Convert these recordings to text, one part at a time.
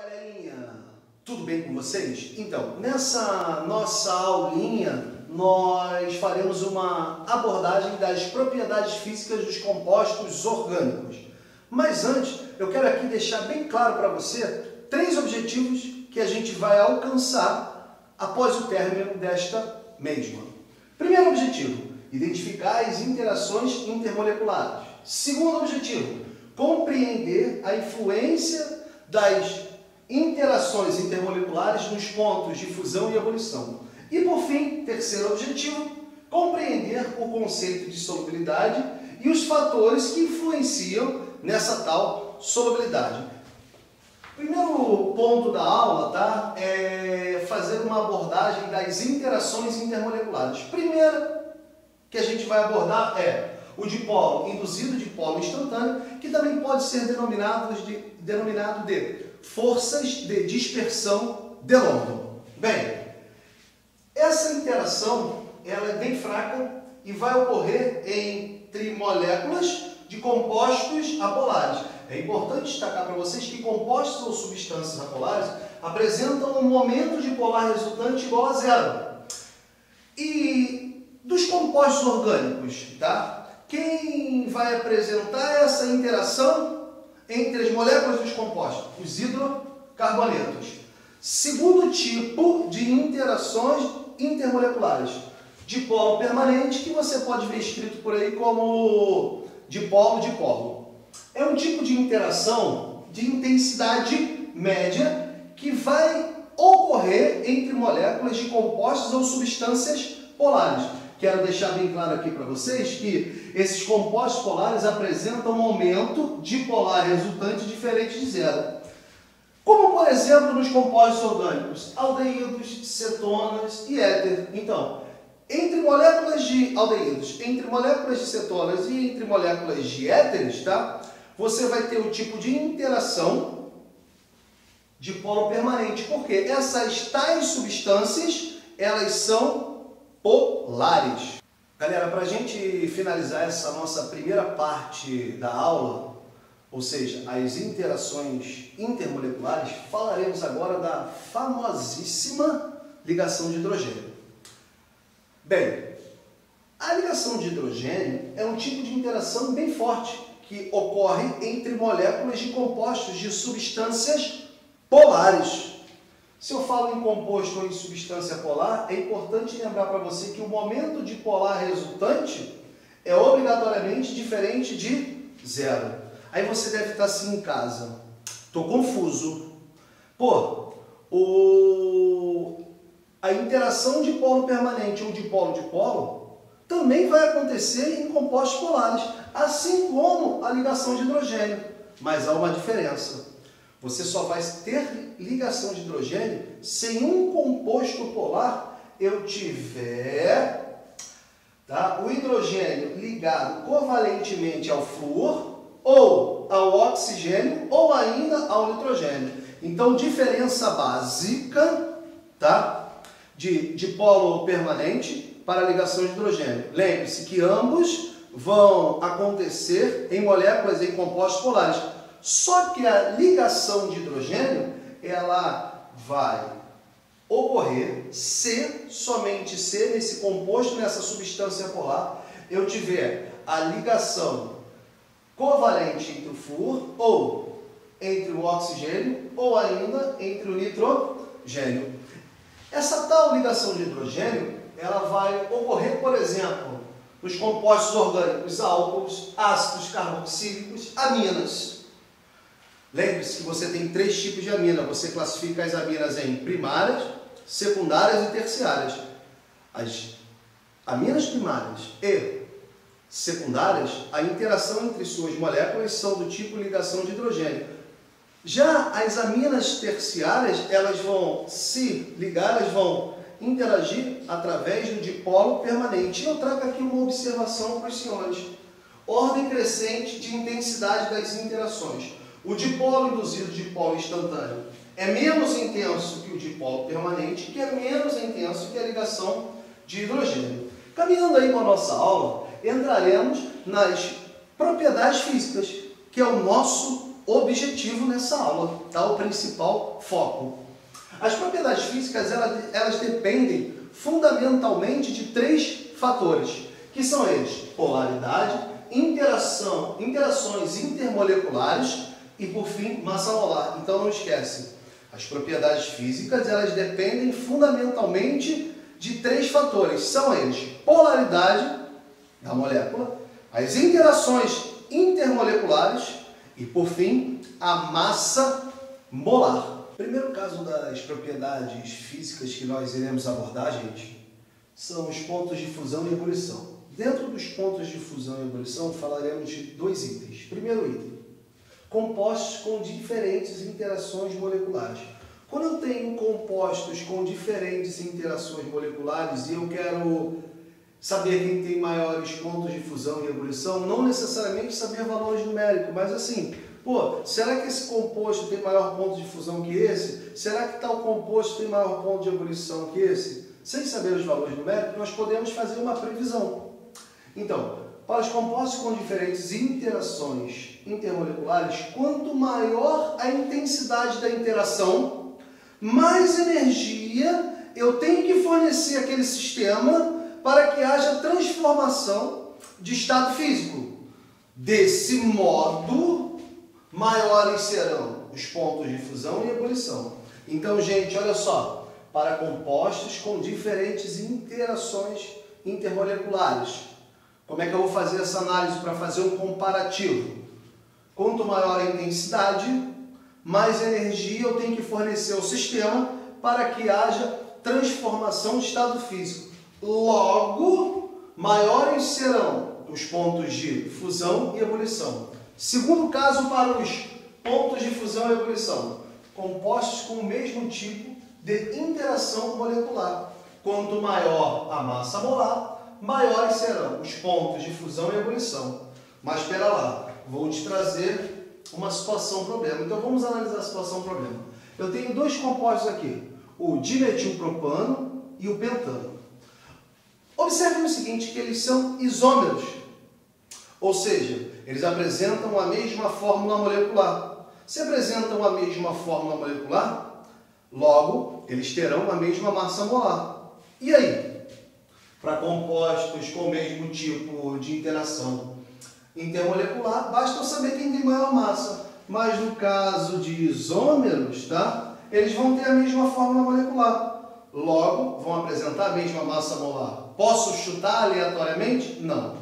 Galerinha, tudo bem com vocês? Então, nessa nossa aulinha, nós faremos uma abordagem das propriedades físicas dos compostos orgânicos. Mas antes, eu quero aqui deixar bem claro para você 3 objetivos que a gente vai alcançar após o término desta mesma. Primeiro objetivo, identificar as interações intermoleculares. Segundo objetivo, compreender a influência das interações intermoleculares nos pontos de fusão e ebulição. E por fim, terceiro objetivo, compreender o conceito de solubilidade e os fatores que influenciam nessa tal solubilidade. Primeiro ponto da aula, tá? É fazer uma abordagem das interações intermoleculares. Primeira que a gente vai abordar é o dipolo induzido dipolo instantâneo, que também pode ser denominado de forças de dispersão de London. Bem, essa interação ela é bem fraca e vai ocorrer entre moléculas de compostos apolares. É importante destacar para vocês que compostos ou substâncias apolares apresentam um momento dipolar resultante igual a zero. E dos compostos orgânicos, tá? Quem vai apresentar essa interação entre as moléculas dos compostos? Os hidrocarbonetos. Segundo tipo de interações intermoleculares, dipolo permanente, que você pode ver escrito por aí como dipolo-dipolo. É um tipo de interação de intensidade média que vai ocorrer entre moléculas de compostos ou substâncias polares. Quero deixar bem claro aqui para vocês que esses compostos polares apresentam um aumento dipolar resultante diferente de zero. Como, por exemplo, nos compostos orgânicos, aldeídos, cetonas e éter. Então, entre moléculas de aldeídos, entre moléculas de cetonas e entre moléculas de éteres, tá? Você vai ter o tipo de interação dipolo permanente, porque essas tais substâncias, elas são polares. Galera, para a gente finalizar essa nossa primeira parte da aula, ou seja, as interações intermoleculares, falaremos agora da famosíssima ligação de hidrogênio. Bem, a ligação de hidrogênio é um tipo de interação bem forte que ocorre entre moléculas de compostos de substâncias polares. Se eu falo em composto ou em substância polar, é importante lembrar para você que o momento dipolar resultante é obrigatoriamente diferente de zero. Aí você deve estar assim em casa. Estou confuso. Pô, a interação dipolo permanente ou dipolo-dipolo também vai acontecer em compostos polares, assim como a ligação de hidrogênio. Mas há uma diferença. Você só vai ter ligação de hidrogênio se em um composto polar eu tiver, tá, o hidrogênio ligado covalentemente ao flúor, ou ao oxigênio, ou ainda ao nitrogênio. Então, diferença básica, tá, de dipolo permanente para a ligação de hidrogênio. Lembre-se que ambos vão acontecer em moléculas em compostos polares. Só que a ligação de hidrogênio, ela vai ocorrer se, somente se, nesse composto, nessa substância polar, eu tiver a ligação covalente entre o flúor, ou entre o oxigênio, ou ainda entre o nitrogênio. Essa tal ligação de hidrogênio, ela vai ocorrer, por exemplo, nos compostos orgânicos álcools, ácidos carboxílicos, aminas. Lembre-se que você tem 3 tipos de amina. Você classifica as aminas em primárias, secundárias e terciárias. As aminas primárias e secundárias, a interação entre suas moléculas são do tipo ligação de hidrogênio. Já as aminas terciárias, elas vão se ligar, elas vão interagir através do dipolo permanente. E eu trago aqui uma observação para os senhores. Ordem crescente de intensidade das interações. O dipolo induzido dipolo instantâneo é menos intenso que o dipolo permanente, que é menos intenso que a ligação de hidrogênio. Caminhando aí com a nossa aula, entraremos nas propriedades físicas, que é o nosso objetivo nessa aula, tá? O principal foco. As propriedades físicas, elas dependem fundamentalmente de 3 fatores, que são eles: polaridade, interações intermoleculares e, por fim, massa molar. Então não esquece, as propriedades físicas, elas dependem fundamentalmente de 3 fatores, são eles: polaridade da molécula, as interações intermoleculares e, por fim, a massa molar. O primeiro caso das propriedades físicas que nós iremos abordar, gente, são os pontos de fusão e ebulição. Dentro dos pontos de fusão e ebulição, falaremos de 2 itens. Primeiro item: compostos com diferentes interações moleculares. Quando eu tenho compostos com diferentes interações moleculares e eu quero saber quem tem maiores pontos de fusão e ebulição, não necessariamente saber valores numéricos, mas assim, será que esse composto tem maior ponto de fusão que esse? Será que tal composto tem maior ponto de ebulição que esse? Sem saber os valores numéricos, nós podemos fazer uma previsão. Então, para os compostos com diferentes interações intermoleculares, quanto maior a intensidade da interação, mais energia eu tenho que fornecer àquele sistema para que haja transformação de estado físico. Desse modo, maiores serão os pontos de fusão e ebulição. Então, gente, olha só, para compostos com diferentes interações intermoleculares, como é que eu vou fazer essa análise para fazer um comparativo? Quanto maior a intensidade, mais energia eu tenho que fornecer ao sistema para que haja transformação de estado físico. Logo, maiores serão os pontos de fusão e ebulição. Segundo caso, para os pontos de fusão e ebulição: compostos com o mesmo tipo de interação molecular. Quanto maior a massa molar, maiores serão os pontos de fusão e ebulição. Mas espera lá, vou te trazer uma situação problema. Então vamos analisar a situação problema. Eu tenho 2 compostos aqui, o dimetilpropano e o pentano. Observe o seguinte, que eles são isômeros, ou seja, eles apresentam a mesma fórmula molecular. Se apresentam a mesma fórmula molecular, logo, eles terão a mesma massa molar. E aí? Para compostos com o mesmo tipo de interação intermolecular, basta eu saber quem tem maior massa. Mas no caso de isômeros, tá? Eles vão ter a mesma fórmula molecular. Logo, vão apresentar a mesma massa molar. Posso chutar aleatoriamente? Não.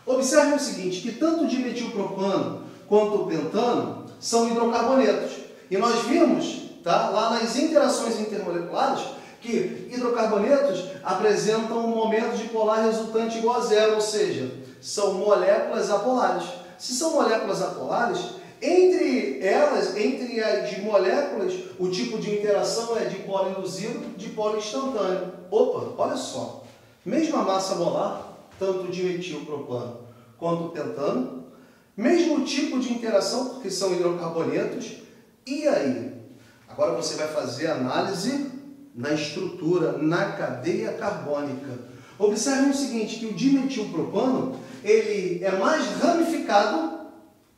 Observe o seguinte, que tanto o dimetilpropano quanto o pentano são hidrocarbonetos. E nós vimos, tá, lá nas interações intermoleculares, que hidrocarbonetos apresentam um momento de polar resultante igual a 0, ou seja, são moléculas apolares. Se são moléculas apolares, entre as moléculas, o tipo de interação é dipolo induzido, dipolo instantâneo. Opa, olha só, mesma massa molar, tanto o dimetilpropano quanto o pentano, mesmo tipo de interação, porque são hidrocarbonetos. E aí? Agora você vai fazer análise na estrutura, na cadeia carbônica. Observe o seguinte, que o dimetilpropano, ele é mais ramificado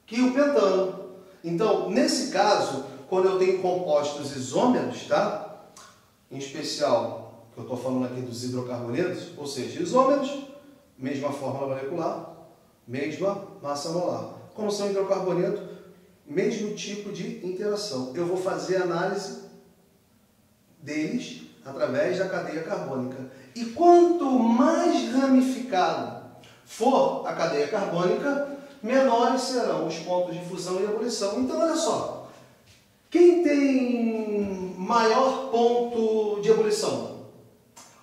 que o pentano. Então, nesse caso, quando eu tenho compostos isômeros, tá? Em especial, que eu estou falando aqui dos hidrocarbonetos, ou seja, isômeros, mesma fórmula molecular, mesma massa molar. Como são hidrocarbonetos, mesmo tipo de interação. Eu vou fazer a análise deles através da cadeia carbônica. E quanto mais ramificado for a cadeia carbônica, menores serão os pontos de fusão e ebulição. Então, olha só, quem tem maior ponto de ebulição?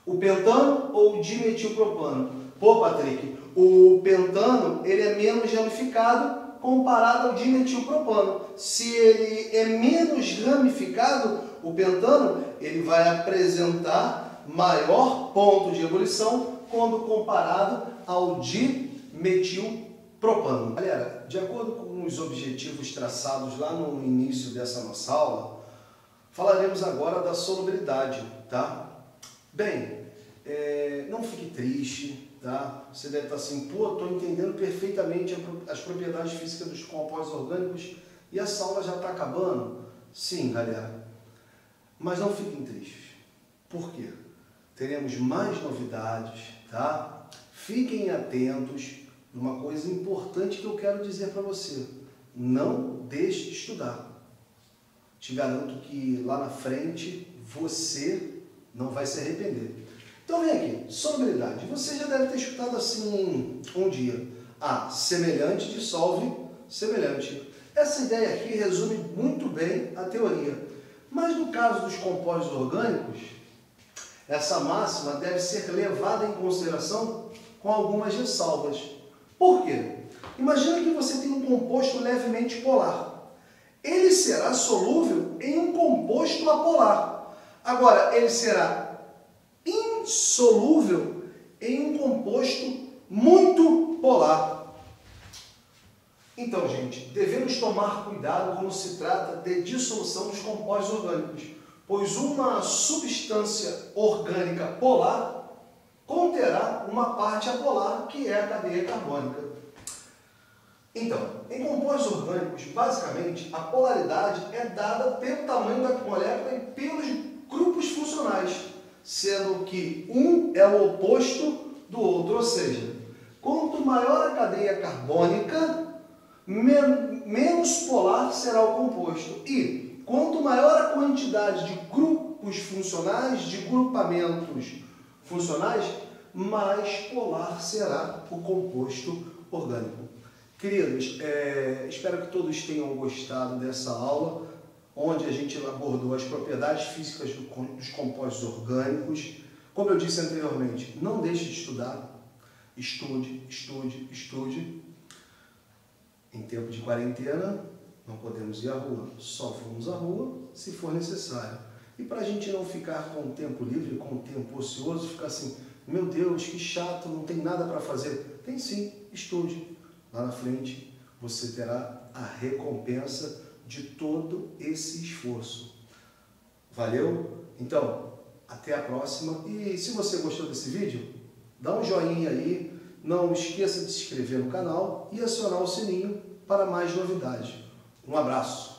O pentano ou o dimetilpropano? Pô, Patrick, o pentano ele é menos ramificado comparado ao dimetilpropano. Se ele é menos ramificado, o pentano ele vai apresentar maior ponto de ebulição quando comparado ao dimetilpropano. Galera, de acordo com os objetivos traçados lá no início dessa nossa aula, falaremos agora da solubilidade, tá? Bem, não fique triste, tá? Você deve estar assim, pô, estou entendendo perfeitamente as propriedades físicas dos compostos orgânicos E essa aula já está acabando? Sim, galera. Mas não fiquem tristes. Por quê? Teremos mais novidades, tá? Fiquem atentos. Uma coisa importante que eu quero dizer para você. Não deixe de estudar. Te garanto que lá na frente você não vai se arrepender. Então vem aqui, solubilidade. Você já deve ter escutado assim um dia. Semelhante dissolve semelhante. Essa ideia aqui resume muito bem a teoria. Mas no caso dos compostos orgânicos, essa máxima deve ser levada em consideração com algumas ressalvas. Por quê? Imagina que você tem um composto levemente polar. Ele será solúvel em um composto apolar. Agora, ele será insolúvel em um composto muito polar. Então, gente, devemos tomar cuidado quando se trata de dissolução dos compostos orgânicos, pois uma substância orgânica polar conterá uma parte apolar, que é a cadeia carbônica. Então, em compostos orgânicos, basicamente, a polaridade é dada pelo tamanho da molécula e pelos grupos funcionais, sendo que um é o oposto do outro, ou seja, quanto maior a cadeia carbônica, menos polar será o composto. E quanto maior a quantidade de grupos funcionais, de grupamentos funcionais, mais polar será o composto orgânico. Queridos, espero que todos tenham gostado dessa aula, onde a gente abordou as propriedades físicas dos compostos orgânicos. Como eu disse anteriormente, não deixe de estudar. Estude, estude, estude. Em tempo de quarentena, não podemos ir à rua. Só vamos à rua se for necessário. E para a gente não ficar com o tempo livre, com o tempo ocioso, ficar assim, meu Deus, que chato, não tem nada para fazer. Tem sim, estude. Lá na frente, você terá a recompensa de todo esse esforço. Valeu? Então, até a próxima. E se você gostou desse vídeo, dá um joinha aí. Não esqueça de se inscrever no canal e acionar o sininho para mais novidades. Um abraço!